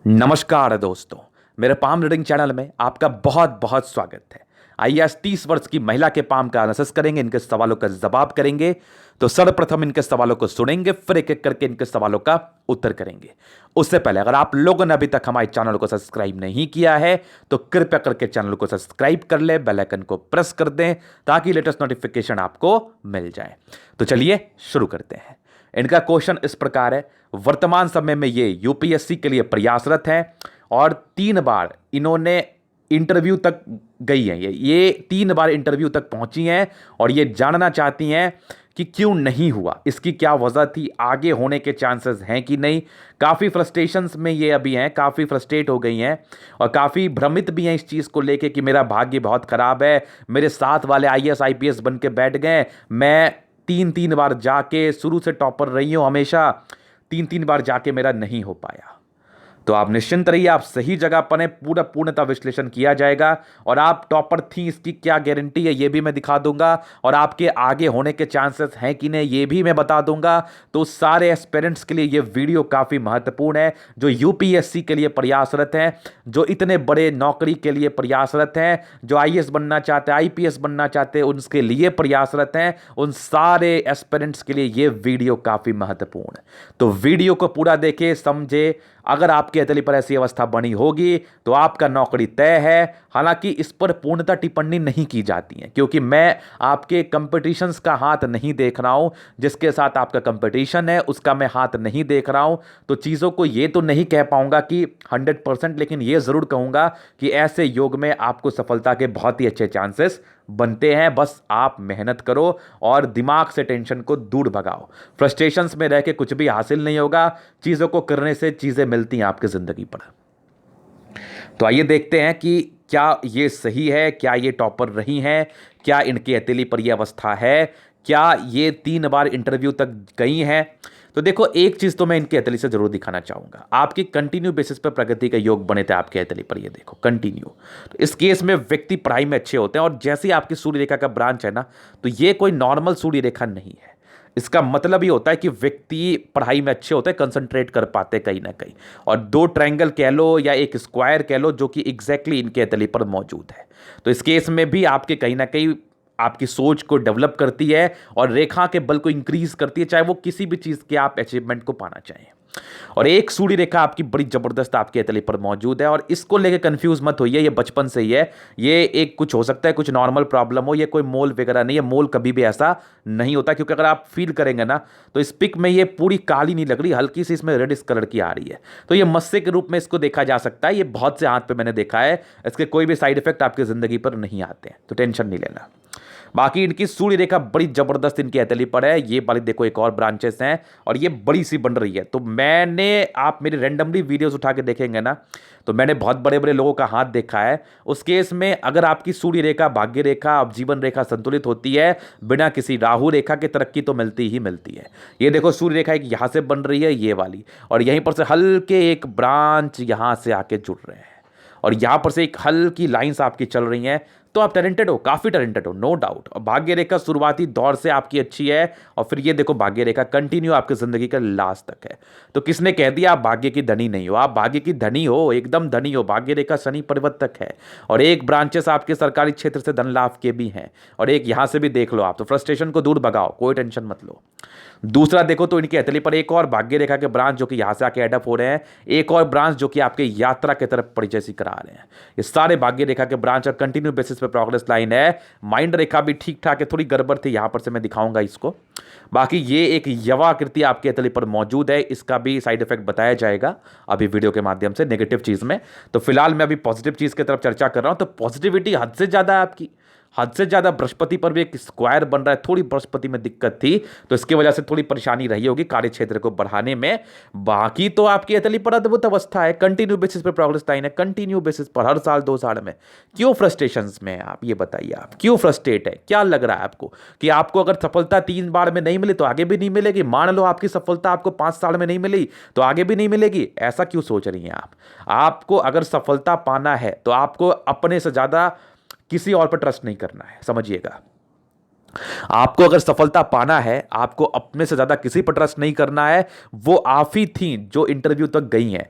नमस्कार दोस्तों, मेरे पाम रीडिंग चैनल में आपका बहुत बहुत स्वागत है। आइए आज 30 वर्ष की महिला के पाम का एनालिसिस करेंगे, इनके सवालों का जवाब करेंगे। तो सर्वप्रथम इनके सवालों को सुनेंगे, फिर एक एक करके इनके सवालों का उत्तर करेंगे। उससे पहले अगर आप लोगों ने अभी तक हमारे चैनल को सब्सक्राइब नहीं किया है तो कृपया करके चैनल को सब्सक्राइब कर ले, बेल आइकन को प्रेस कर दें ताकि लेटेस्ट नोटिफिकेशन आपको मिल जाए। तो चलिए शुरू करते हैं। इनका क्वेश्चन इस प्रकार है, वर्तमान समय में ये यूपीएससी के लिए प्रयासरत हैं और 3 बार इन्होंने इंटरव्यू तक गई हैं। ये 3 बार इंटरव्यू तक पहुंची हैं और ये जानना चाहती हैं कि क्यों नहीं हुआ, इसकी क्या वजह थी, आगे होने के चांसेस हैं कि नहीं। काफ़ी फ्रस्ट्रेशंस में ये अभी हैं, काफ़ी फ्रस्ट्रेट हो गई हैं और काफ़ी भ्रमित भी हैं इस चीज़ को लेके कि मेरा भाग्य बहुत ख़राब है, मेरे साथ वाले आईएएस आईपीएस बन के बैठ गए, मैं 3 बार जाके शुरू से टॉपर रही हूं, हमेशा 3 बार जाके मेरा नहीं हो पाया। तो आप निश्चिंत रहिए, आप सही जगह पर हैं, पूरा पूर्णतः विश्लेषण किया जाएगा और आप टॉपर थी इसकी क्या गारंटी है ये भी मैं दिखा दूंगा और आपके आगे होने के चांसेस हैं कि नहीं ये भी मैं बता दूंगा। तो सारे एस्पिरेंट्स के लिए ये वीडियो काफ़ी महत्वपूर्ण है, जो यूपीएससी के लिए प्रयासरत हैं, जो इतने बड़े नौकरी के लिए प्रयासरत हैं, जो आईएएस बनना चाहते हैं, आईपीएस बनना चाहते हैं, उनके लिए प्रयासरत हैं, उन सारे एस्पिरेंट्स के लिए ये वीडियो काफ़ी महत्वपूर्ण है। तो वीडियो को पूरा देखें, समझे। अगर आपके हथेली पर ऐसी अवस्था बनी होगी तो आपका नौकरी तय है। हालांकि इस पर पूर्णतः टिप्पणी नहीं की जाती है क्योंकि मैं आपके कंपटीशंस का हाथ नहीं देख रहा हूं, जिसके साथ आपका कंपटीशन है उसका मैं हाथ नहीं देख रहा हूं। तो चीज़ों को ये तो नहीं कह पाऊंगा कि 100%, लेकिन ये ज़रूर कहूंगा कि ऐसे योग में आपको सफलता के बहुत ही अच्छे चांसेस बनते हैं। बस आप मेहनत करो और दिमाग से टेंशन को दूर भगाओ। फ्रस्ट्रेशंस में रह के कुछ भी हासिल नहीं होगा, चीज़ों को करने से चीज़ें मिलती हैं आपकी ज़िंदगी पर। तो आइए देखते हैं कि क्या ये सही है, क्या ये टॉपर रही हैं, क्या इनकी हथेली पर यह अवस्था है, क्या ये 3 बार इंटरव्यू तक गई हैं। तो देखो, एक चीज तो मैं इनके हथेली से जरूर दिखाना चाहूंगा, आपकी कंटिन्यू बेसिस पर प्रगति का योग बने थे आपके हथेली पर, ये देखो कंटिन्यू। तो इस केस में व्यक्ति पढ़ाई में अच्छे होते हैं और जैसे ही आपकी सूर्य रेखा का ब्रांच है ना, तो ये कोई नॉर्मल सूर्य रेखा नहीं है। इसका मतलब ये होता है कि व्यक्ति पढ़ाई में अच्छे होते हैं, कंसंट्रेट कर पाते कहीं ना कहीं। और 2 ट्रायंगल कह लो या एक स्क्वायर कह लो जो कि एग्जैक्टली इनके हथेली पर मौजूद है। तो इस केस में भी आपके कहीं ना कहीं आपकी सोच को डेवलप करती है और रेखा के बल को इंक्रीज करती है, चाहे वो किसी भी चीज के आप अचीवमेंट को पाना चाहें। और एक सूर्य रेखा आपकी बड़ी जबरदस्त आपके हथेली पर मौजूद है और इसको लेके कंफ्यूज मत होइए, ये बचपन से ही है। ये एक कुछ हो सकता है, कुछ नॉर्मल प्रॉब्लम हो, ये कोई मोल वगैरह नहीं है। मोल कभी भी ऐसा नहीं होता, क्योंकि अगर आप फील करेंगे ना तो इस पिक में ये पूरी काली नहीं लग रही, हल्की सी इसमें रेड कलर की आ रही है। तो ये मस्से के रूप में इसको देखा जा सकता है। ये बहुत से हाथ पे मैंने देखा है, इसके कोई भी साइड इफेक्ट आपकी जिंदगी पर नहीं आते हैं, तो टेंशन नहीं लेना। बाकी इनकी सूर्य रेखा बड़ी जबरदस्त इनकी हथेली पर है। ये वाली देखो एक और ब्रांचेस हैं और ये बड़ी सी बन रही है। तो मैंने, आप मेरी रैंडमली वीडियोस उठा के देखेंगे ना, तो मैंने बहुत बड़े बड़े लोगों का हाथ देखा है। उस केस में अगर आपकी सूर्य रेखा, भाग्य रेखा, अब जीवन रेखा संतुलित होती है, बिना किसी राहु रेखा के तरक्की तो मिलती ही मिलती है। ये देखो सूर्य रेखा एक यहां से बन रही है, ये वाली, और यहीं पर से हल्के एक ब्रांच यहां से आके जुड़ रहे हैं और यहां पर से एक हल्की लाइंस आपकी चल रही हैं। तो आप टैलेंटेड हो, काफी टैलेंटेड हो, नो डाउट। और भाग्य रेखा शुरुआती दौर से आपकी अच्छी है और फिर ये देखो भाग्य रेखा कंटिन्यू आपकी जिंदगी का लास्ट तक है। तो किसने कह दिया आप भाग्य की धनी नहीं हो? आप भाग्य की धनी हो, एकदम धनी हो। भाग्य रेखा शनि परिवर्तक है और एक ब्रांचेस आपके सरकारी क्षेत्र से धन लाभ के भी हैं और एक यहां से भी देख लो आप। तो फ्रस्ट्रेशन को दूर भगाओ, कोई टेंशन मत लो। दूसरा देखो तो इनकी हथेली पर एक और भाग्य रेखा के ब्रांच जो कि यहां से आके एडअप हो रहे हैं, एक और ब्रांच जो कि आपके यात्रा की तरफ परिचय करा रहे हैं। ये सारे भाग्य रेखा के ब्रांच और कंटिन्यू बेसिस पे प्रोग्रेस लाइन है। माइंड रेखा भी ठीक ठाक है, थोड़ी गड़बड़ थी, यहां पर से मैं दिखाऊंगा इसको। बाकी ये एक यवाकृति आपके हथेली पर मौजूद है, इसका भी साइड इफेक्ट बताया जाएगा अभी वीडियो के माध्यम से, नेगेटिव चीज में। तो फिलहाल मैं अभी पॉजिटिव चीज की तरफ चर्चा कर रहा हूं। तो पॉजिटिविटी हद से ज्यादा है आपकी, हद से ज्यादा। बृहस्पति पर भी एक स्क्वायर बन रहा है, थोड़ी बृहस्पति में दिक्कत थी तो इसकी वजह से थोड़ी परेशानी रही होगी कार्य क्षेत्र को बढ़ाने में। बाकी तो आपकी हथेली पर अद्भुत अवस्था है, कंटिन्यू बेसिस पर प्रोग्रेस लाइन है, कंटिन्यू बेसिस पर हर साल 2 साल में। क्यों फ्रस्ट्रेशंस में है आप, ये बताइए, आप क्यों फ्रस्ट्रेट है? क्या लग रहा है आपको कि आपको अगर सफलता 3 बार में नहीं मिली तो आगे भी नहीं मिलेगी? मान लो आपकी सफलता आपको 5 साल में नहीं मिली तो आगे भी नहीं मिलेगी, ऐसा क्यों सोच रही हैं आप? आपको अगर सफलता पाना है तो आपको अपने से ज्यादा किसी और पर ट्रस्ट नहीं करना है, समझिएगा। आपको अगर सफलता पाना है, आपको अपने से ज्यादा किसी पर ट्रस्ट नहीं करना है। वो आप ही थी जो इंटरव्यू तक गई हैं।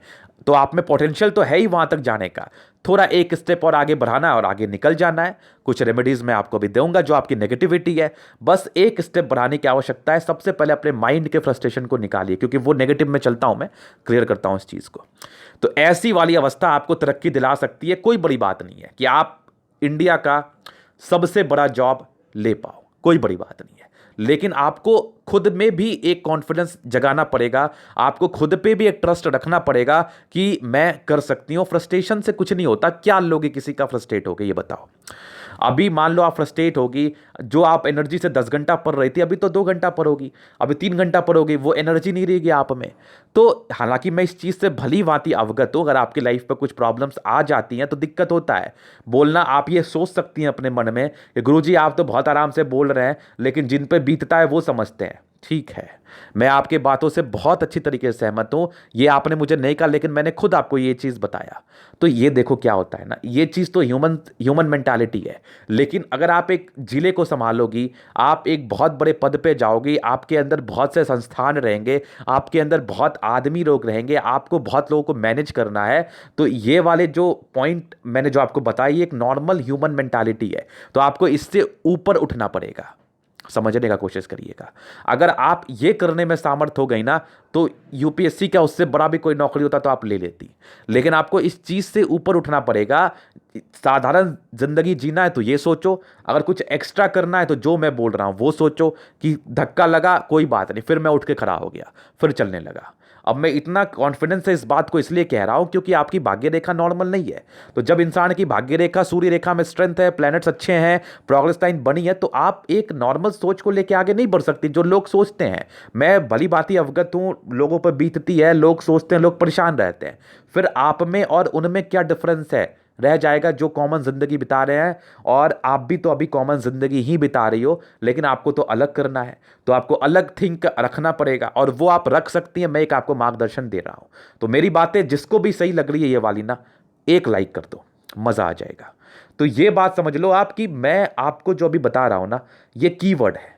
तो आप में पोटेंशियल तो है ही वहां तक जाने का, थोड़ा एक स्टेप और आगे बढ़ाना है और आगे निकल जाना है। कुछ रेमेडीज मैं आपको भी दूंगा जो आपकी नेगेटिविटी है, बस एक स्टेप बढ़ाने की आवश्यकता है। सबसे पहले अपने माइंड के फ्रस्ट्रेशन को निकालिए, क्योंकि वो नेगेटिव में चलता हूं मैं, क्लियर करता हूं इस चीज को। तो ऐसी वाली अवस्था आपको तरक्की दिला सकती है। कोई बड़ी बात नहीं है कि आप इंडिया का सबसे बड़ा जॉब ले पाओ, कोई बड़ी बात नहीं है, लेकिन आपको खुद में भी एक कॉन्फिडेंस जगाना पड़ेगा, आपको खुद पे भी एक ट्रस्ट रखना पड़ेगा कि मैं कर सकती हूं। फ्रस्ट्रेशन से कुछ नहीं होता। क्या लोगे किसी का फ्रस्ट्रेट होगे, ये बताओ। अभी मान लो आप फ्रस्ट्रेट होगी, जो आप एनर्जी से 10 घंटा पढ़ रही थी अभी तो 2 घंटा पढ़ोगी, अभी 3 घंटा पढ़ोगी, वो एनर्जी नहीं रहेगी आप में। तो हालांकि मैं इस चीज़ से भली भांति अवगत हूँ, अगर आपकी लाइफ पर कुछ प्रॉब्लम्स आ जाती हैं तो दिक्कत होता है बोलना। आप ये सोच सकती हैं अपने मन में कि गुरुजी आप तो बहुत आराम से बोल रहे हैं, लेकिन जिन पे बीतता है वो समझते हैं। ठीक है, मैं आपके बातों से बहुत अच्छी तरीके से सहमत हूं। ये आपने मुझे नहीं कहा, लेकिन मैंने खुद आपको ये चीज बताया। तो ये देखो क्या होता है ना, ये चीज तो ह्यूमन मेंटालिटी है। लेकिन अगर आप एक जिले को संभालोगी, आप एक बहुत बड़े पद पे जाओगी, आपके अंदर बहुत से संस्थान रहेंगे, आपके अंदर बहुत आदमी लोग रहेंगे, आपको बहुत लोगों को मैनेज करना है। तो ये वाले जो पॉइंट मैंने जो आपको बताया, एक नॉर्मल ह्यूमन मेंटालिटी है। तो आपको इससे ऊपर उठना पड़ेगा, समझने का कोशिश करिएगा। अगर आप ये करने में सामर्थ हो गई ना, तो यूपीएससी का उससे बड़ा भी कोई नौकरी होता तो आप ले लेती। लेकिन आपको इस चीज से ऊपर उठना पड़ेगा। साधारण जिंदगी जीना है तो ये सोचो, अगर कुछ एक्स्ट्रा करना है तो जो मैं बोल रहा हूं वो सोचो कि धक्का लगा कोई बात नहीं, फिर मैं उठ के खड़ा हो गया, फिर चलने लगा। अब मैं इतना कॉन्फिडेंस से इस बात को इसलिए कह रहा हूं क्योंकि आपकी भाग्य रेखा नॉर्मल नहीं है। तो जब इंसान की भाग्य रेखा, सूर्य रेखा में स्ट्रेंथ है, प्लैनेट्स अच्छे हैं, प्रोग्रेस लाइन बनी है, तो आप एक नॉर्मल सोच को लेकर आगे नहीं बढ़ सकती जो लोग सोचते हैं। मैं भली भांति अवगत हूं, लोगों पर बीतती है, लोग सोचते हैं, लोग परेशान रहते हैं। फिर आप में और उनमें क्या डिफरेंस है रह जाएगा, जो कॉमन जिंदगी बिता रहे हैं। और आप भी तो अभी कॉमन जिंदगी ही बिता रही हो, लेकिन आपको तो अलग करना है, तो आपको अलग थिंक रखना पड़ेगा, और वो आप रख सकती हैं। मैं एक आपको मार्गदर्शन दे रहा हूं। तो मेरी बातें जिसको भी सही लग रही है ये वाली ना, एक लाइक कर दो, मजा आ जाएगा। तो ये बात समझ लो आप कि मैं आपको जो अभी बता रहा हूं ना, ये कीवर्ड है।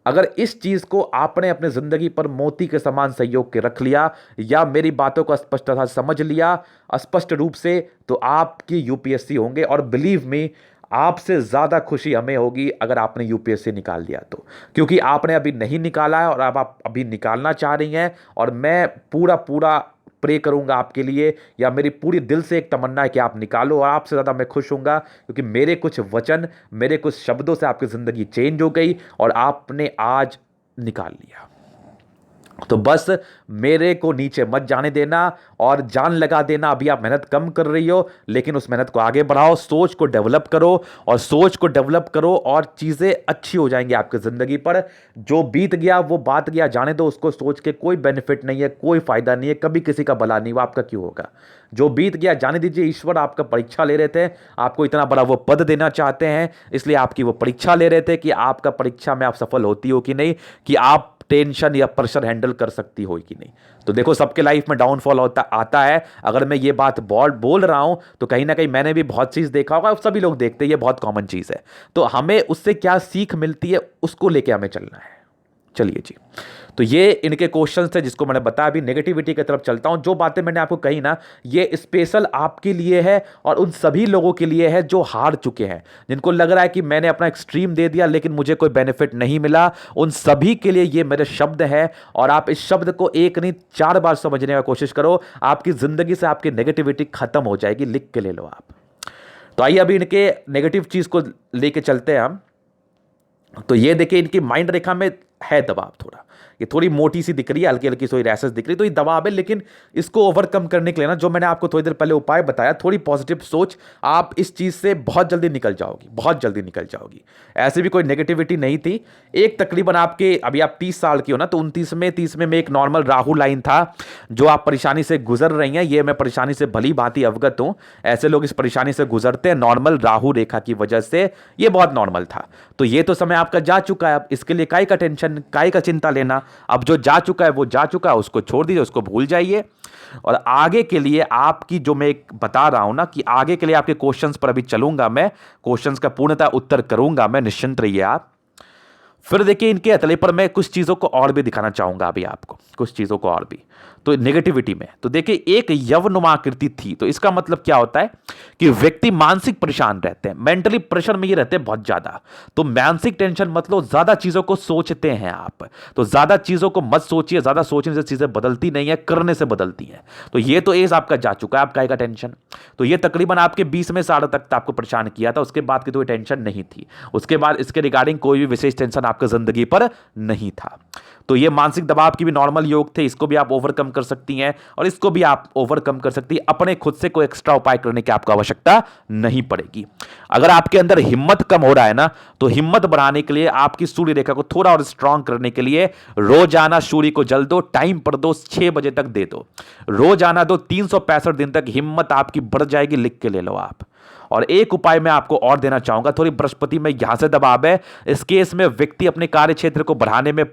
अगर इस चीज को आपने अपने जिंदगी पर मोती के समान संयोग के रख लिया, या मेरी बातों को स्पष्टता से समझ लिया स्पष्ट रूप से, तो आपकी यूपीएससी होंगे। और बिलीव मी, आपसे ज्यादा खुशी हमें होगी अगर आपने यूपीएससी निकाल लिया तो, क्योंकि आपने अभी नहीं निकाला है और अब आप अभी निकालना चाह रही हैं। और मैं पूरा पूरा प्रे करूंगा आपके लिए, या मेरी पूरी दिल से एक तमन्ना है कि आप निकालो। और आपसे ज़्यादा मैं खुश होऊंगा, क्योंकि मेरे कुछ वचन, मेरे कुछ शब्दों से आपकी ज़िंदगी चेंज हो गई और आपने आज निकाल लिया। तो बस मेरे को नीचे मत जाने देना और जान लगा देना। अभी आप मेहनत कम कर रही हो, लेकिन उस मेहनत को आगे बढ़ाओ, सोच को डेवलप करो, और सोच को डेवलप करो और चीज़ें अच्छी हो जाएंगी आपकी ज़िंदगी पर। जो बीत गया वो बात गया, जाने दो उसको। सोच के कोई बेनिफिट नहीं है, कोई फायदा नहीं है, कभी किसी का भला नहीं हुआ, आपका क्यों होगा। जो बीत गया जाने दीजिए। ईश्वर आपका परीक्षा ले रहे थे, आपको इतना बड़ा वो पद देना चाहते हैं, इसलिए आपकी वो परीक्षा ले रहे थे कि आपका परीक्षा में आप सफल होती हो कि नहीं, कि आप टेंशन या प्रेशर हैंडल कर सकती हो कि नहीं। तो देखो, सबके लाइफ में डाउनफॉल आता है। अगर मैं ये बात बोल रहा हूं तो कहीं ना कहीं मैंने भी बहुत चीज देखा होगा, सभी लोग देखते हैं, ये बहुत कॉमन चीज है। तो हमें उससे क्या सीख मिलती है, उसको लेके हमें चलना है। चलिए जी, तो ये इनके क्वेश्चंस थे जिसको मैंने बताया। अभी नेगेटिविटी की तरफ चलता हूं। जो बातें मैंने आपको कही ना, ये स्पेशल आपके लिए है और उन सभी लोगों के लिए है जो हार चुके हैं, जिनको लग रहा है कि मैंने अपना एक्सट्रीम दे दिया लेकिन मुझे कोई बेनिफिट नहीं मिला। उन सभी के लिए ये मेरे शब्द है, और आप इस शब्द को एक नहीं 4 बार समझने का कोशिश करो। आपकी जिंदगी से आपकी नेगेटिविटी खत्म हो जाएगी। लिख के ले लो आप। तो आइए अभी इनके नेगेटिव चीज को लेके चलते हैं हम। तो ये देखिए, इनकी माइंड रेखा में है दबाव थोड़ा, ये थोड़ी मोटी सी दिख रही है, हल्की हल्की सोई रैसेस दिख रही है, तो ये दबाव है। लेकिन इसको ओवरकम करने के लिए ना, जो मैंने आपको थोड़ी देर पहले उपाय बताया, थोड़ी पॉजिटिव सोच, आप इस चीज से बहुत जल्दी निकल जाओगी, बहुत जल्दी निकल जाओगी। ऐसे भी कोई नेगेटिविटी नहीं थी। एक तकरीबन आपके, अभी आप 30 साल की हो ना, तो 29 में एक नॉर्मल राहु लाइन था जो आप परेशानी से गुजर रही हैं। ये मैं परेशानी से भली भांति अवगत हूं। ऐसे लोग इस परेशानी से गुजरते हैं नॉर्मल राहु रेखा की वजह से, ये बहुत नॉर्मल था। तो ये तो समय आपका जा चुका है, अब इसके लिए काय का टेंशन, काय का चिंता लेना। अब जो जा चुका है वो जा चुका है, उसको छोड़ दीजिए, उसको भूल जाइए। और आगे के लिए आपकी, जो मैं बता रहा हूं ना, कि आगे के लिए आपके क्वेश्चंस पर अभी चलूंगा मैं, क्वेश्चंस का पूर्णतः उत्तर करूंगा मैं, निश्चिंत रहिए आप। फिर देखिए, इनके अतले पर मैं कुछ चीजों को और भी दिखाना चाहूंगा अभी आपको, कुछ चीजों को और भी। तो नेगेटिविटी में तो देखिए एक यवनुमा आकृति थी, तो इसका मतलब क्या होता है कि व्यक्ति मानसिक परेशान रहते हैं, मेंटली प्रेशर में ये रहते हैं बहुत ज्यादा। तो मानसिक टेंशन मतलब ज्यादा चीजों को सोचते हैं आप, तो ज्यादा चीजों को मत सोचिए, ज्यादा सोचने से चीजें बदलती नहीं है, करने से बदलती हैं। तो ये तो एज आपका जा चुका है, आपका आएगा टेंशन। तो ये तकरीबन आपके 20वें साल तक आपको परेशान किया था, उसके बाद की तो टेंशन नहीं थी, उसके बाद इसके रिगार्डिंग कोई भी विशेष टेंशन आपकी जिंदगी पर नहीं था। तो ये मानसिक दबाव की भी नॉर्मल योग थे, इसको भी आप ओवरकम कर सकती हैं और इसको भी आप ओवरकम कर सकती हैं। अपने खुद से कोई एक्स्ट्रा उपाय करने की आपको आवश्यकता नहीं पड़ेगी। अगर आपके अंदर हिम्मत कम हो रहा है ना, तो हिम्मत बढ़ाने के लिए आपकी सूर्य रेखा को थोड़ा और स्ट्रांग करने के लिए रोजाना सूर्य को जल दो, टाइम पर दो, 6 बजे तक दे दो, रोजाना दो, 365 दिन तक हिम्मत आपकी बढ़ जाएगी। लिख के ले लो आप। और एक उपाय मैं आपको और देना चाहूंगा, थोड़ी बृहस्पति में यहां से दबाव है, इस केस में व्यक्ति अपने कार्य क्षेत्र को बढ़ाने में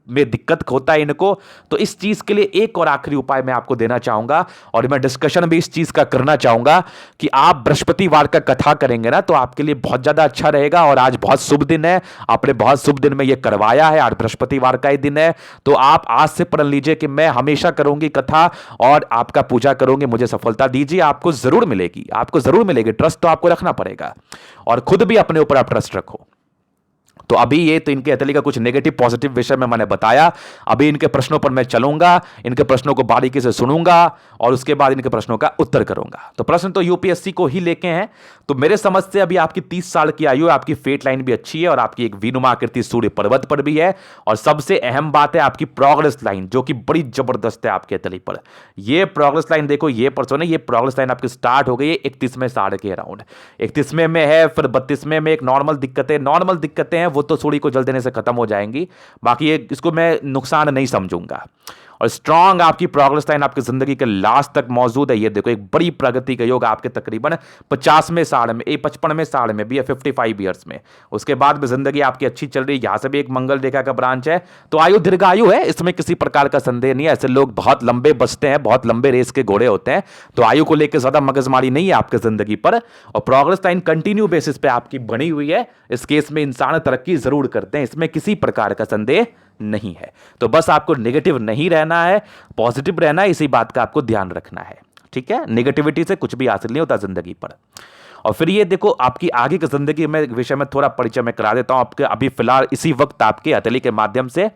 दिक्कत होता है इनको, तो इस चीज के लिए एक और आखिरी उपाय मैं आपको देना चाहूंगा और मैं डिस्कशन भी इस चीज का करना चाहूंगा कि आप बृहस्पतिवार का कथा करेंगे ना, तो आपके लिए बहुत ज्यादा अच्छा रहेगा। और आज बहुत शुभ दिन है, आपने बहुत शुभ दिन में यह करवाया है, आज बृहस्पतिवार का ही दिन है, तो आप आज से प्रण लीजिए कि मैं हमेशा करूंगी कथा और आपका पूजा करूंगी, मुझे सफलता दीजिए, आपको जरूर मिलेगी, आपको जरूर मिलेगी। ट्रस्ट तो आपको रखना पड़ेगा और खुद भी अपने ऊपर आप ट्रस्ट रखो। तो अभी ये तो इनके अतली का कुछ नेगेटिव पॉजिटिव विषय में मैंने बताया, अभी इनके प्रश्नों पर मैं चलूंगा, इनके प्रश्नों को बारीकी से सुनूंगा और उसके बाद इनके प्रश्नों का उत्तर करूंगा। तो प्रश्न तो यूपीएससी को ही लेके हैं। तो मेरे समझ से अभी आपकी 30 साल की आयु है, आपकी फेट लाइन भी अच्छी है और आपकी एक वीनुमा आकृति सूर्य पर्वत पर भी है। और सबसे अहम बात है आपकी प्रोग्रेस लाइन, जो कि बड़ी जबरदस्त है आपके अतली पर। ये प्रोग्रेस लाइन देखो, ये पर्सन है, ये प्रोग्रेस लाइन आपकी स्टार्ट हो गई है 31वें साल के अराउंड, 31वें में है, फिर 32वें में एक नॉर्मल दिक्कतें हैं, वो तो सूर्य को जल देने से खत्म हो जाएंगी, बाकी ये इसको मैं नुकसान नहीं समझूंगा। और स्ट्रांग आपकी प्रोग्रेस लाइन आपकी जिंदगी के लास्ट तक मौजूद है। ये देखो एक बड़ी प्रगति का योग आपके तकरीबन 50वें साल में, 55वें साल में भी है, 55 ईयर्स में। उसके बाद भी जिंदगी आपकी अच्छी चल रही है। यहां से भी एक मंगल रेखा का ब्रांच है, तो आयु दीर्घायु है, इसमें किसी प्रकार का संदेह नहीं है। ऐसे लोग बहुत लंबे बचते हैं, बहुत लंबे रेस के घोड़े होते हैं, तो आयु को लेकर ज्यादा मगजमारी नहीं है आपके जिंदगी पर। और प्रोग्रेस लाइन कंटिन्यू बेसिस पे आपकी बनी हुई है। इस केस में इंसान तरक्की जरूर करते हैं, इसमें किसी प्रकार का संदेह नहीं है। तो बस आपको नेगेटिव नहीं रहना है, पॉजिटिव रहना है, इसी बात का आपको ध्यान रखना है, ठीक है। नेगेटिविटी से कुछ भी हासिल नहीं होता जिंदगी पर। और फिर ये देखो आपकी आगे की जिंदगी में विषय में थोड़ा परिचय मैं करा देता हूं आपके अभी फिलहाल इसी वक्त आपके हथेली के माध्यम से।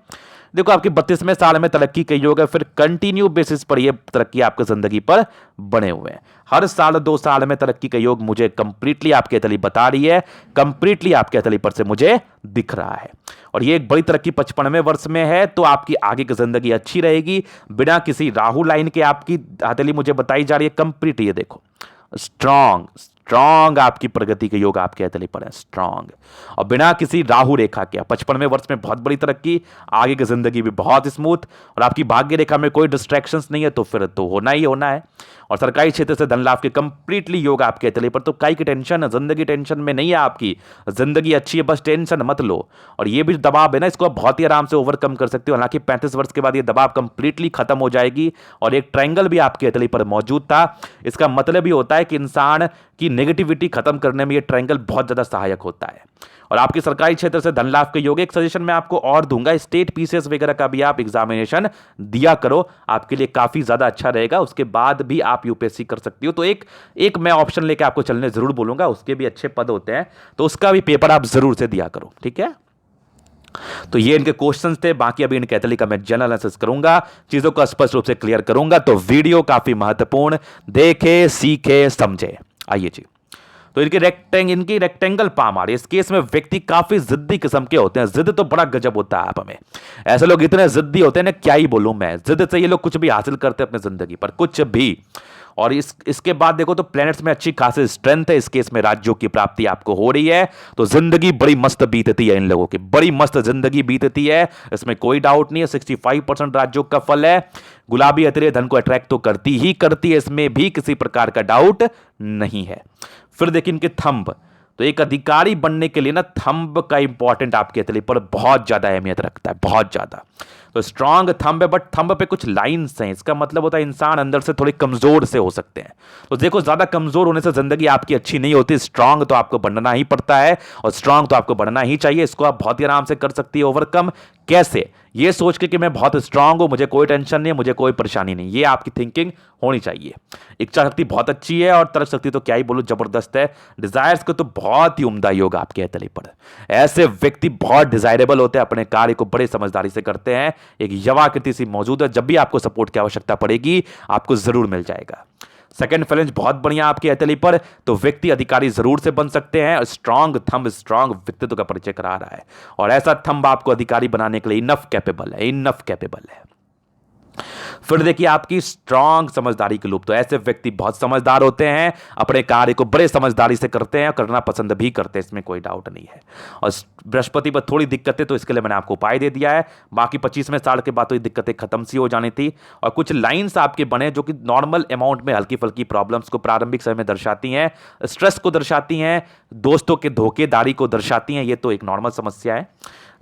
देखो आपके 32वें साल में तरक्की के योग है, फिर कंटिन्यू बेसिस पर ये तरक्की आपके जिंदगी पर बने हुए हैं। हर साल 2 साल में तरक्की का योग मुझे कंप्लीटली आपके हथेली बता रही है, कंप्लीटली आपके हथेली पर से मुझे दिख रहा है। और ये एक बड़ी तरक्की 55वें वर्ष में है, तो आपकी आगे की जिंदगी अच्छी रहेगी बिना किसी राहु लाइन के। आपकी हथेली मुझे बताई जा रही है कंप्लीट, ये देखो स्ट्रांग आपकी प्रगति के योग आपके हथेली पर है, स्ट्रांग और बिना किसी राहु रेखा के। 55वें वर्ष में बहुत बड़ी तरक्की, आगे की जिंदगी भी बहुत स्मूथ और आपकी भाग्य रेखा में कोई डिस्ट्रैक्शंस नहीं है, तो फिर तो होना ही होना है। और सरकारी क्षेत्र से धन लाभ के कंप्लीटली योग आपके हथेली पर। तो काई की टेंशन है, जिंदगी टेंशन में नहीं है आपकी, जिंदगी अच्छी है, बस टेंशन मत लो। और ये भी दबाव है ना, इसको आप बहुत ही आराम से ओवरकम कर सकते हो। हालांकि 35 वर्ष के बाद ये दबाव कंप्लीटली खत्म हो जाएगी। और एक ट्रायंगल भी आपके हथेली पर मौजूद था, इसका मतलब ही होता है कि इंसान की नेगेटिविटी खत्म करने में ये ट्रायंगल बहुत ज्यादा सहायक होता है। और आपके सरकारी क्षेत्र से धन लाभ के योग, एक सजेशन मैं आपको और दूंगा, स्टेट पीसीएस वगैरह का भी आप एग्जामिनेशन दिया करो, आपके लिए काफी ज्यादा अच्छा रहेगा। उसके बाद भी आप यूपीएससी कर सकती हो। तो एक मैं ऑप्शन लेके आपको चलने जरूर बोलूंगा, उसके भी अच्छे पद होते हैं, तो उसका भी पेपर आप जरूर से दिया करो, ठीक है। तो ये इनके क्वेश्चंस थे, बाकी अभी इनके हथेली का मैं जनरल एनालिसिस करूंगा, चीजों को स्पष्ट रूप से क्लियर करूंगा। तो वीडियो काफी महत्वपूर्ण, देखे सीखे समझे। आइए जी, तो इनकी रेक्टेंगल पाम आ रही है। इस केस में व्यक्ति काफी जिद्दी किस्म के होते हैं, जिद तो बड़ा गजब होता है आप में। ऐसे लोग इतने जिद्दी होते हैं ना, क्या ही बोलूं मैं, जिद से ये लोग कुछ भी हासिल करते हैं अपनी जिंदगी पर, कुछ भी। और इसके बाद देखो तो प्लैनेट्स में अच्छी खासी स्ट्रेंथ है, इस केस में राज्यों की प्राप्ति आपको हो रही है, तो जिंदगी बड़ी मस्त बीतती है इन लोगों की, बड़ी मस्त जिंदगी बीतती है, इसमें कोई डाउट नहीं है। 65% राज्यों का फल है। गुलाबी अतरे धन को अट्रैक्ट तो करती ही करती है, इसमें भी किसी प्रकार का डाउट नहीं है। फिर देखिए इनके थंब, तो एक अधिकारी बनने के लिए ना थंब का इंपॉर्टेंट आपके हथेली पर बहुत ज्यादा अहमियत रखता है, बहुत ज्यादा। तो स्ट्रांग थंब है, बट थंब पे कुछ लाइंस हैं, इसका मतलब होता है इंसान अंदर से थोड़े कमजोर से हो सकते हैं। तो देखो, ज्यादा कमजोर होने से जिंदगी आपकी अच्छी नहीं होती, स्ट्रांग तो आपको बनना ही पड़ता है, और स्ट्रांग तो आपको बनना ही चाहिए। इसको आप बहुत ही आराम से कर सकती है ओवरकम। कैसे? ये सोच के कि मैं बहुत स्ट्रांग हूं, मुझे कोई टेंशन नहीं है, मुझे कोई परेशानी नहीं, ये आपकी थिंकिंग होनी चाहिए। इच्छा शक्ति बहुत अच्छी है, और तरक शक्ति तो क्या ही बोलूं, जबरदस्त है। डिजायर्स को तो बहुत ही उम्दा योग आपके हथेली पर। ऐसे व्यक्ति बहुत डिजायरेबल होते हैं, अपने कार्य को बड़े समझदारी से करते हैं। एक यवाकृति सी मौजूद है, जब भी आपको सपोर्ट की आवश्यकता पड़ेगी आपको जरूर मिल जाएगा। सेकंड फ्लेंज बहुत बढ़िया आपकी हथेली पर, तो व्यक्ति अधिकारी जरूर से बन सकते हैं। स्ट्रांग थंब स्ट्रांग व्यक्तित्व का परिचय करा रहा है, और ऐसा थंब आपको अधिकारी बनाने के लिए इनफ कैपेबल है, इनफ कैपेबल है। फिर देखिए आपकी स्ट्रांग समझदारी के लूप, तो ऐसे व्यक्ति बहुत समझदार होते हैं, अपने कार्य को बड़े समझदारी से करते हैं, करना पसंद भी करते हैं, इसमें कोई डाउट नहीं है। और बृहस्पति पर थोड़ी दिक्कतें, तो इसके लिए मैंने आपको उपाय दे दिया है। बाकी 25वें साल के बाद तो ये दिक्कतें खत्म सी हो जानी थी। और कुछ लाइंस आपके बने जो कि नॉर्मल अमाउंट में हल्की फुल्की प्रॉब्लम्स को प्रारंभिक समय में दर्शाती हैं, स्ट्रेस को दर्शाती हैं, दोस्तों के धोखेदारी को दर्शाती हैं, ये तो एक नॉर्मल समस्या है।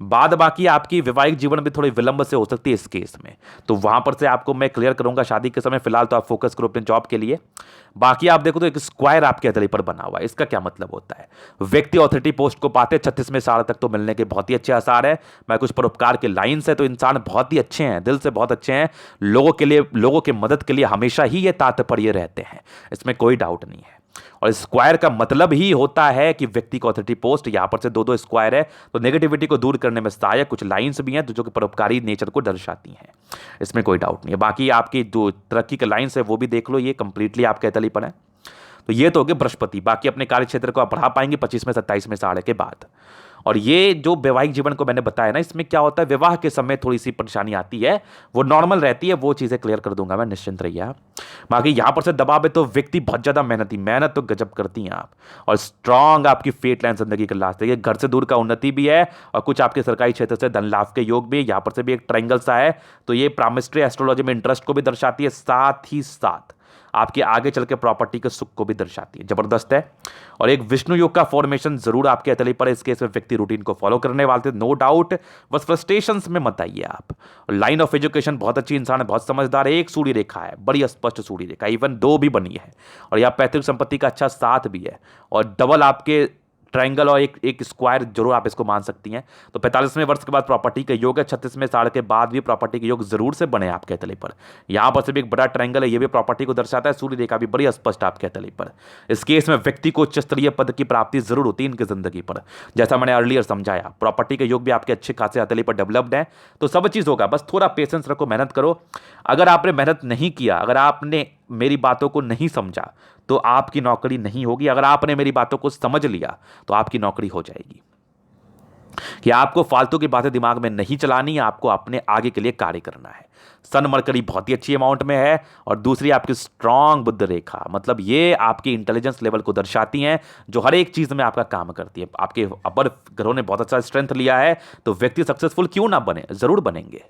बाद बाकी आपकी वैवाहिक जीवन में थोड़ी विलंब से हो सकती है इस केस में, तो वहां पर से आपको मैं क्लियर करूंगा शादी के समय। फिलहाल तो आप फोकस करो अपने जॉब के लिए। बाकी आप देखो तो एक स्क्वायर आपके हथेली पर बना हुआ है, इसका क्या मतलब होता है? व्यक्ति ऑथोरिटी पोस्ट को पाते 36वें साल तक तो मिलने के बहुत ही अच्छे आसार है। मैं कुछ परोपकार के लाइन्स है, तो इंसान बहुत ही अच्छे हैं, दिल से बहुत अच्छे हैं, लोगों के लिए, लोगों की मदद के लिए हमेशा ही ये तात्पर्य रहते हैं, इसमें कोई डाउट नहीं है। और स्क्वायर का मतलब ही होता है कि व्यक्ति को ऑथोरिटी पोस्ट, यहां पर से दो दो स्क्वायर है, तो नेगेटिविटी को दूर करने में सहायक कुछ लाइंस भी हैं जो कि परोपकारी नेचर को दर्शाती हैं, इसमें कोई डाउट नहीं है। बाकी आपकी जो तरक्की के लाइंस है वो भी देख लो, ये कंप्लीटली आपके हथेली पर है। तो ये तो हो गया बृहस्पति। बाकी अपने कार्य क्षेत्र को आप बढ़ा पाएंगे 25वें 27वें साल के बाद। और ये जो वैवाहिक जीवन को मैंने बताया ना, इसमें क्या होता है, विवाह के समय थोड़ी सी परेशानी आती है, वो नॉर्मल रहती है, वो चीजें क्लियर कर दूंगा मैं, निश्चिंत रहिए। बाकी यहां पर से दबाव है, तो व्यक्ति बहुत ज्यादा मेहनती, मेहनत तो गजब करती हैं आप। और स्ट्रांग आपकी फेट लाइन जिंदगी का लास्ट है, घर से दूर का उन्नति भी है, और कुछ आपके सरकारी क्षेत्र से धन लाभ के योग भी है। यहां पर से भी एक ट्रायंगल सा है, तो ये प्रामिस्ट्री एस्ट्रोलॉजी में इंटरेस्ट को भी दर्शाती है, साथ ही साथ आपके आगे चल के प्रॉपर्टी के सुख को भी दर्शाती है, जबरदस्त है। और एक विष्णु योग का फॉर्मेशन जरूर आपके हथेली पर है। इस केस में व्यक्ति रूटीन को फॉलो करने वाले थे, नो डाउट, बस फ्रस्ट्रेशंस में मत आइए आप। लाइन ऑफ एजुकेशन बहुत अच्छी, इंसान है, बहुत समझदार है। एक सूर्य रेखा है, बड़ी स्पष्ट सूर्य रेखा, इवन दो भी बनी है, और यह पैतृक संपत्ति का अच्छा साथ भी है, और डबल आपके ट्रायंगल और एक स्क्वायर जरूर आप इसको मान सकती हैं। तो 45वें वर्ष के बाद प्रॉपर्टी का योग है, 36वें साल के बाद भी प्रॉपर्टी के योग जरूर से बने आपके हथेली पर। यहां पर से भी एक बड़ा ट्रायंगल है, ये भी प्रॉपर्टी को दर्शाता है, सूर्य रेखा भी बड़ी स्पष्ट आपके हथेली पर। इस केस में व्यक्ति को उच्च स्तरीय पद की प्राप्ति जरूर होती है इनकी जिंदगी पर, जैसा मैंने अर्लियर समझाया। प्रॉपर्टी के योग भी आपके अच्छे खासे हथेली पर डेवलप्ड है, तो सब चीज होगा, बस थोड़ा पेशेंस रखो, मेहनत करो। अगर आपने मेहनत नहीं किया, अगर आपने मेरी बातों को नहीं समझा, तो आपकी नौकरी नहीं होगी। अगर आपने मेरी बातों को समझ लिया, तो आपकी नौकरी हो जाएगी। कि आपको फालतू की बातें दिमाग में नहीं चलानी, आपको अपने आगे के लिए कार्य करना है। सन मरकरी बहुत ही अच्छी अमाउंट में है, और दूसरी आपकी स्ट्रांग बुद्ध रेखा, मतलब ये आपकी इंटेलिजेंस लेवल को दर्शाती हैं, जो हर एक चीज में आपका काम करती है। आपके अपर ग्रहों ने बहुत अच्छा स्ट्रेंथ लिया है, तो व्यक्ति सक्सेसफुल क्यों ना बने, जरूर बनेंगे।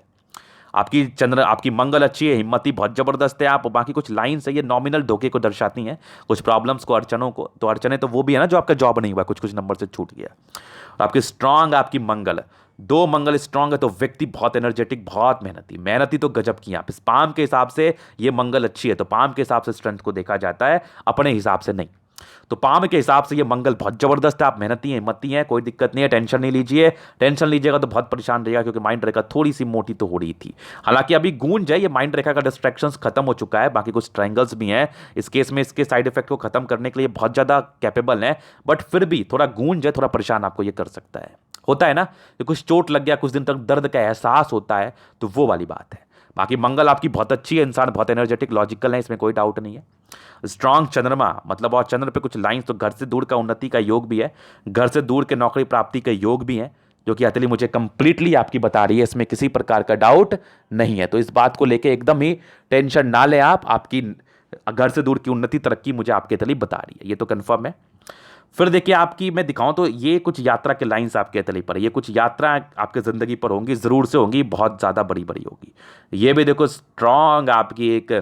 आपकी चंद्र, आपकी मंगल अच्छी है, हिम्मती बहुत जबरदस्त है आप। बाकी कुछ लाइन्स है, ये नॉमिनल धोखे को दर्शाती हैं, कुछ प्रॉब्लम्स को, अड़चनों को। तो अड़चने तो वो भी है ना जो आपका जॉब नहीं हुआ, कुछ कुछ नंबर से छूट गया। और आपकी स्ट्रांग, आपकी मंगल, दो मंगल स्ट्रांग है, तो व्यक्ति बहुत एनर्जेटिक, बहुत मेहनती, मेहनती तो गजब की। आप इस पाम के हिसाब से ये मंगल अच्छी है, तो पाम के हिसाब से स्ट्रेंथ को देखा जाता है, अपने हिसाब से नहीं। तो पाम के हिसाब से ये मंगल बहुत जबरदस्त है, आप मेहनती हैं, हिम्मती हैं, कोई दिक्कत नहीं है, टेंशन नहीं लीजिए। टेंशन लीजिएगा तो बहुत परेशान रहेगा, क्योंकि माइंड रेखा थोड़ी सी मोटी तो हो रही थी। हालांकि अभी गूंज है, ये माइंड रेखा का डिस्ट्रैक्शंस खत्म हो चुका है। बाकी कुछ ट्रायंगल्स भी हैं, इस केस में इसके साइड इफेक्ट को खत्म करने के लिए बहुत ज्यादा कैपेबल है, बट फिर भी थोड़ा गूंज है, थोड़ा परेशान आपको ये कर सकता है। होता है ना कि कुछ चोट लग गया, कुछ दिन तक दर्द का एहसास होता है, तो वो वाली बात है। बाकी मंगल आपकी बहुत अच्छी है, इंसान बहुत एनर्जेटिक, लॉजिकल है, इसमें कोई डाउट नहीं है। स्ट्रांग चंद्रमा, मतलब, और चंद्र पे कुछ लाइंस, तो घर से दूर का उन्नति का योग भी है, घर से दूर के नौकरी प्राप्ति का योग भी है, जो कि हथेली मुझे कंप्लीटली आपकी बता रही है, इसमें किसी प्रकार का डाउट नहीं है। तो इस बात को लेके एकदम ही टेंशन ना ले आप, आपकी घर से दूर की उन्नति तरक्की मुझे आपकी हथेली बता रही है, ये तो कंफर्म है। फिर देखिए आपकी मैं दिखाऊं तो ये कुछ यात्रा के लाइंस आपके हथेली पर, ये कुछ यात्रा आपके जिंदगी पर होंगी, जरूर से होंगी, बहुत ज्यादा बड़ी बड़ी होगी। ये भी देखो स्ट्रांग आपकी एक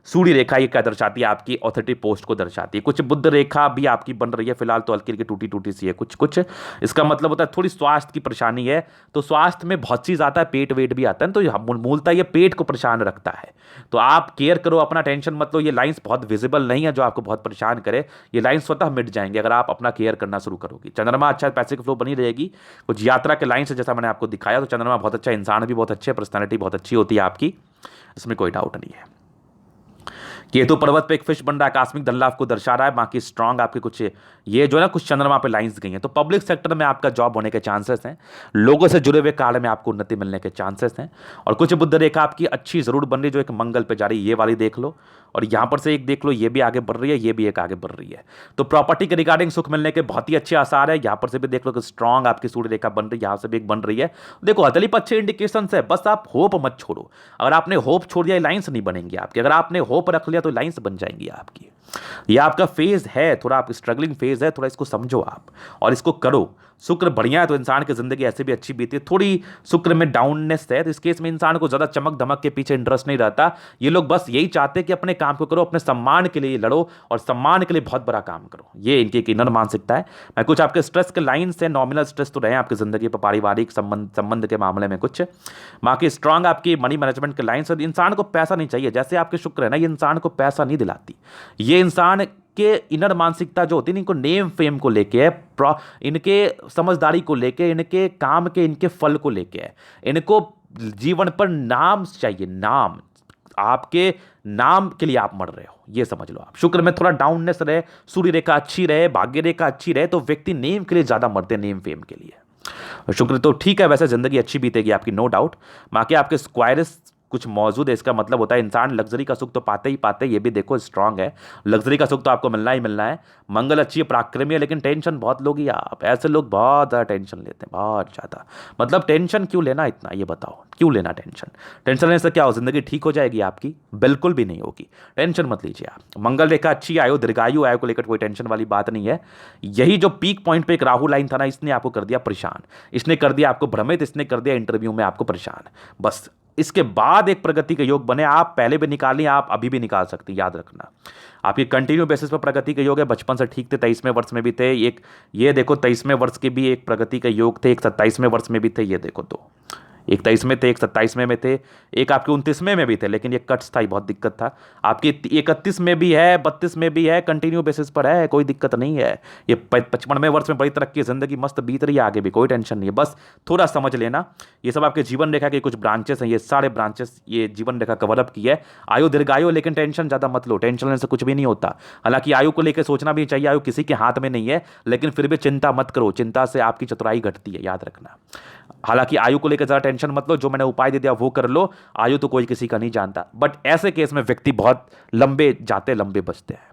सूर्य रेखा ये क्या दर्शाती है? आपकी ऑथोरिटी पोस्ट को दर्शाती है। कुछ बुध रेखा भी आपकी बन रही है फिलहाल तो हल्की हल्की टूटी टूटी सी है कुछ कुछ। इसका मतलब होता है थोड़ी स्वास्थ्य की परेशानी है। तो स्वास्थ्य में बहुत चीज आता है, पेट वेट भी आता है, तो मूलतः ये पेट को परेशान रखता है। तो आप केयर करो, अपना टेंशन मत लो। ये लाइंस बहुत विजिबल नहीं है जो आपको बहुत परेशान करे, ये लाइंस स्वतः मिट जाएंगे अगर आप अपना केयर करना शुरू करोगे। चंद्रमा अच्छा, पैसे की फ्लो बनी रहेगी। कुछ यात्रा के लाइंस है जैसा मैंने आपको दिखाया, तो चंद्रमा बहुत अच्छा, इंसान भी बहुत अच्छे, पर्सनैलिटी बहुत अच्छी होती है आपकी, इसमें कोई डाउट नहीं है। केतु पर्वत पे एक फिश बन रहा है, आकस्मिक धन लाभ को दर्शा रहा है। बाकी स्ट्रांग आपके कुछ ये जो है ना कुछ चंद्रमा पे लाइंस गई हैं, तो पब्लिक सेक्टर में आपका जॉब होने के चांसेस हैं। लोगों से जुड़े हुए कार्य में आपको उन्नति मिलने के चांसेस हैं। और कुछ बुध रेखा आपकी अच्छी जरूर बन रही, जो एक मंगल पे जा रही है, ये वाली देख लो। और यहां पर से एक देख लो, ये भी आगे बढ़ रही है, ये भी एक आगे बढ़ रही है। तो प्रॉपर्टी के रिगार्डिंग सुख मिलने के बहुत ही अच्छे आसार है। यहां पर से भी देख लो कि स्ट्रांग आपकी सूर्य रेखा बन रही है, यहां से भी एक बन रही है। देखो हथेली पर अच्छे इंडिकेशन है, बस आप होप मत छोड़ो। अगर आपने होप छोड़ दिया, लाइंस नहीं बनेंगी आपकी। अगर आपने होप रख लिया तो लाइंस बन जाएंगी आपकी। ये आपका फेज है, थोड़ा आप स्ट्रगलिंग फेज है, थोड़ा इसको समझो आप और इसको करो। शुक्र बढ़िया है तो इंसान की जिंदगी ऐसे भी अच्छी बीती है। थोड़ी शुक्र में डाउननेस है, तो इस केस में इंसान को ज्यादा चमक धमक के पीछे इंटरेस्ट नहीं रहता। ये लोग बस यही चाहते हैं कि अपने काम को करो, अपने सम्मान के लिए लड़ो और सम्मान के लिए बहुत बड़ा काम करो। ये इनकी एक इनर मानसिकता है। मैं कुछ आपके स्ट्रेस के लाइन से नॉमिनल स्ट्रेस तो रहे आपकी जिंदगी पर, पारिवारिक संबंध के मामले में कुछ। बाकी स्ट्रांग आपकी मनी मैनेजमेंट के लाइन से। इंसान को पैसा नहीं चाहिए, जैसे आपके शुक्र है ना, ये इंसान को पैसा नहीं दिलाती। ये इंसान के इनर मानसिकता जो होती है, इनको नेम फेम को लेके है, इनके समझदारी को लेके, इनके काम के, इनके फल को लेके है। इनको जीवन पर नाम चाहिए, नाम, आपके नाम के लिए आप मर रहे हो, ये समझ लो आप। शुक्र में थोड़ा डाउननेस रहे, सूर्य रेखा अच्छी रहे, भाग्य रेखा अच्छी रहे, तो व्यक्ति नेम के लिए ज्यादा मरते हैं, नेम फेम के लिए। शुक्र तो ठीक है, वैसे जिंदगी अच्छी बीतेगी आपकी, नो डाउट। बाकी आपके स्क्वायरस कुछ मौजूद है, इसका मतलब होता है इंसान लग्जरी का सुख तो पाते ही पाते, ये भी देखो स्ट्रांग है। लग्जरी का सुख तो आपको मिलना ही मिलना है। मंगल अच्छी है, पराक्रमी है, लेकिन टेंशन बहुत लोगी आप। ऐसे लोग बहुत ज़्यादा टेंशन लेते हैं, बहुत ज़्यादा। मतलब टेंशन क्यों लेना इतना, ये बताओ क्यों लेना टेंशन? टेंशन लेने से क्या हो, जिंदगी ठीक हो जाएगी आपकी? बिल्कुल भी नहीं होगी। टेंशन मत लीजिए आप। मंगल रेखा अच्छी, आयु दीर्घायु, आयु को लेकर कोई टेंशन वाली बात नहीं है। यही जो पीक पॉइंट पे एक राहु लाइन था ना, इसने आपको कर दिया परेशान, इसने कर दिया आपको भ्रमित, इसने कर दिया इंटरव्यू में आपको परेशान। बस इसके बाद एक प्रगति के योग बने, आप पहले भी निकालिए, आप अभी भी निकाल सकते हैं, याद रखना। आपकी कंटिन्यू बेसिस पर प्रगति के योग है। बचपन से ठीक थे, 23वें वर्ष में भी थे। एक ये देखो 23वें वर्ष के भी एक प्रगति के योग थे, एक 27वें वर्ष में भी थे, ये देखो। तो एक 23 में थे, एक 27 में थे, एक आपके 29वें में भी थे, लेकिन ये कट्स था, बहुत दिक्कत था। आपकी 31 में भी है, 32 में भी है, कंटिन्यू बेसिस पर है, कोई दिक्कत नहीं है। ये 55वें वर्ष में बड़ी तरक्की, जिंदगी मस्त बीत रही है, आगे भी कोई टेंशन नहीं है। बस थोड़ा समझ लेना, ये सब आपके जीवन रेखा के कुछ ब्रांचेस हैं, ये सारे ब्रांचेस ये जीवन रेखा कवरअप की है। आयु दीर्घायु, लेकिन टेंशन ज्यादा मत लो, टेंशन लेने से कुछ भी नहीं होता। हालांकि आयु को लेकर सोचना भी चाहिए, आयु किसी के हाथ में नहीं है, लेकिन फिर भी चिंता मत करो, चिंता से आपकी चतुराई घटती है, याद रखना। हालांकि आयु को लेकर ज्यादा टेंशन मत लो, जो मैंने उपाय दे दिया वो कर लो। आयु तो कोई किसी का नहीं जानता, बट ऐसे केस में व्यक्ति बहुत लंबे जाते, लंबे बचते हैं।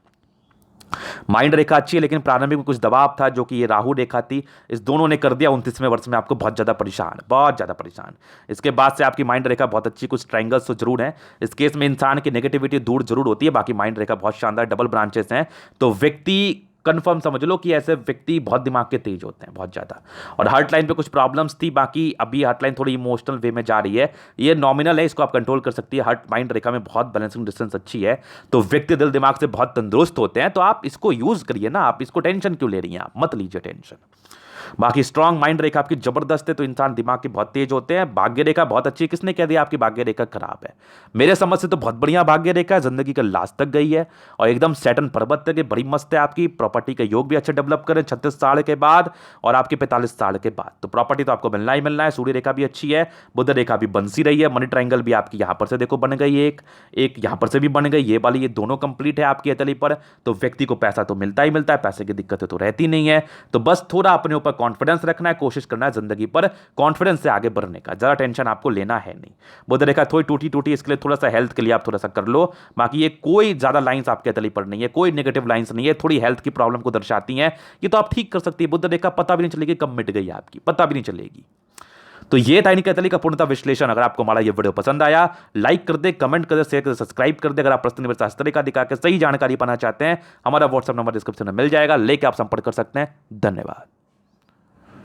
माइंड रेखा अच्छी है, लेकिन प्रारंभिक में कुछ दबाव था, जो कि ये राहु रेखा थी, इस दोनों ने कर दिया 29वें वर्ष में आपको बहुत ज्यादा परेशान, बहुत ज्यादा परेशान। इसके बाद से आपकी माइंड रेखा बहुत अच्छी, कुछ ट्रायंगल्स तो जरूर है। इस केस में इंसान की नेगेटिविटी दूर जरूर होती है, बाकी माइंड रेखा बहुत शानदार, डबल ब्रांचेस हैं। तो व्यक्ति कंफर्म समझ लो कि ऐसे व्यक्ति बहुत दिमाग के तेज होते हैं, बहुत ज़्यादा। और हार्ट लाइन पे कुछ प्रॉब्लम्स थी, बाकी अभी हार्ट लाइन थोड़ी इमोशनल वे में जा रही है, ये नॉमिनल है, इसको आप कंट्रोल कर सकती है। हार्ट माइंड रेखा में बहुत बैलेंसिंग डिस्टेंस अच्छी है, तो व्यक्ति दिल दिमाग से बहुत तंदुरुस्त होते हैं। तो आप इसको यूज करिए ना, आप इसको टेंशन क्यों ले रही हैं, आप मत लीजिए टेंशन। बाकी स्ट्रांग माइंड रेखा आपकी जबरदस्त है, तो इंसान दिमाग के बहुत तेज होते हैं। भाग्य रेखा बहुत अच्छी है, किसने कह दिया आपकी भाग्य रेखा खराब है? मेरे समझ से तो बहुत बढ़िया भाग्य रेखा है, जिंदगी का लास्ट तक गई है और एकदम सैटर्न पर्वत तक बड़ी मस्त है आपकी। प्रॉपर्टी के योग भी अच्छे डेवलप करें 36 साल के बाद और आपके 45 साल के बाद, तो प्रॉपर्टी तो आपको मिलना ही मिलना है। सूर्य रेखा भी अच्छी है, बुध रेखा भी बन सी रही है, मनी ट्रायंगल भी आपकी यहां पर से देखो बन गई, एक यहां पर से भी बन गई, ये वाली, ये दोनों कंप्लीट है आपकी हथेली पर। तो व्यक्ति को पैसा तो मिलता ही मिलता है, पैसे की दिक्कतें तो रहती नहीं है। तो बस थोड़ा अपने ऊपर कॉन्फिडेंस रखना है, कोशिश करना है जिंदगी पर कॉन्फिडेंस से आगे बढ़ने का, ज्यादा टेंशन आपको लेना है नहीं। बुध रेखा थोड़ी टूटी टूटी, इसके लिए थोड़ा सा हेल्थ के लिए आप थोड़ा सा कर लो। बाकी ये कोई ज्यादा लाइंस आपके हथेली पर नहीं है, कोई नेगेटिव लाइंस नहीं है, थोड़ी हेल्थ की प्रॉब्लम को दर्शाती हैं, ये तो आप ठीक कर सकती है। बुध रेखा पता भी नहीं चलेगी कब मिट गई आपकी, पता भी नहीं चलेगी। तो ये था इनकी हथेली का पूर्णतः विश्लेषण। अगर आपको हमारा ये वीडियो पसंद आया, लाइक कर दे, कमेंट कर दे, शेयर कर दे, सब्सक्राइब कर दे। अगर आप प्रश्न शास्त्र का दिखा के सही जानकारी पाना चाहते हैं, हमारा व्हाट्सएप नंबर डिस्क्रिप्शन में मिल जाएगा, लेके आप संपर्क कर सकते हैं। धन्यवाद।